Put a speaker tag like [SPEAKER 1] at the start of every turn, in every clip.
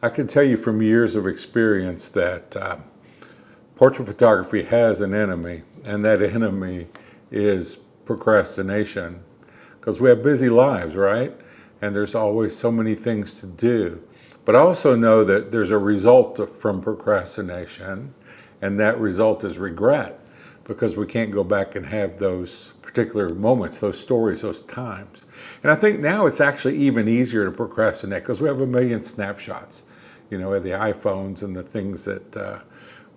[SPEAKER 1] I can tell you from years of experience that portrait photography has an enemy, and that enemy is procrastination. Because we have busy lives, right? And there's always so many things to do. But I also know that there's a result from procrastination, and that result is regret, because we can't go back and have those particular moments, those stories, those times. And I think now it's actually even easier to procrastinate because we have a million snapshots, of the iPhones and the things that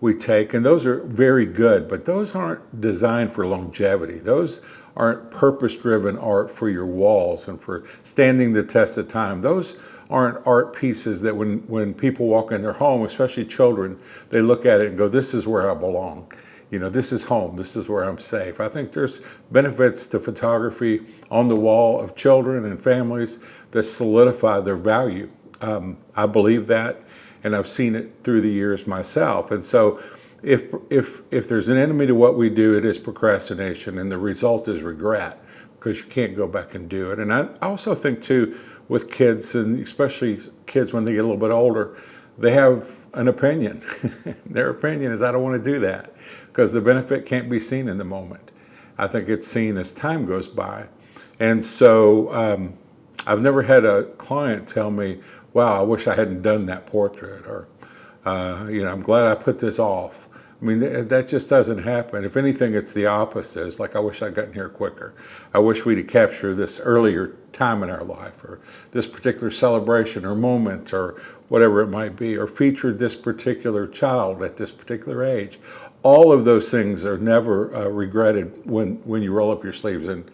[SPEAKER 1] we take. And those are very good, but those aren't designed for longevity. Those aren't purpose-driven art for your walls and for standing the test of time. Those aren't art pieces that when people walk in their home, especially children, they look at it and go, this is where I belong. This is home. This is where I'm safe. I think there's benefits to photography on the wall of children and families that solidify their value. I believe that, and I've seen it through the years myself. And so if there's an enemy to what we do, it is procrastination, and the result is regret, because you can't go back and do it. And I also think, too, with kids, and especially kids when they get a little bit older, they have an opinion. Their opinion is, I don't want to do that, because the benefit can't be seen in the moment. I think it's seen as time goes by. And so I've never had a client tell me, wow, I wish I hadn't done that portrait, or, I'm glad I put this off. I mean, that just doesn't happen. If anything, it's the opposite. It's like, I wish I'd gotten here quicker. I wish we'd captured this earlier time in our life, or this particular celebration or moment, or whatever it might be, or featured this particular child at this particular age. All of those things are never regretted when you roll up your sleeves and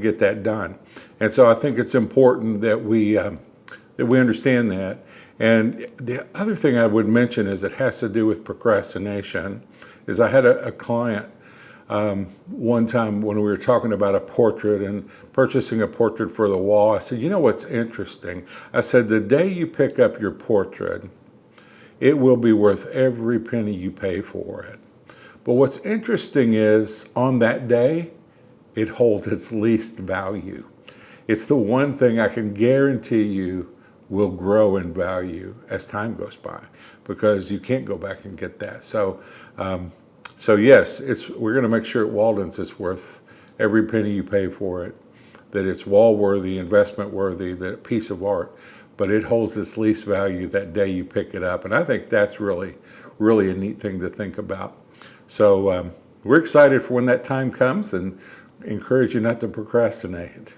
[SPEAKER 1] get that done. And so I think it's important that we understand that. And the other thing I would mention is it has to do with procrastination. Is I had a client one time when we were talking about a portrait and purchasing a portrait for the wall. I said, what's interesting? I said, the day you pick up your portrait, it will be worth every penny you pay for it. But what's interesting is on that day, it holds its least value. It's the one thing I can guarantee you will grow in value as time goes by, because you can't go back and get that. So yes, we're going to make sure at Walden's it's worth every penny you pay for it, that it's wall worthy, investment worthy, that piece of art, but it holds its least value that day you pick it up. And I think that's really, really a neat thing to think about. So we're excited for when that time comes, and encourage you not to procrastinate.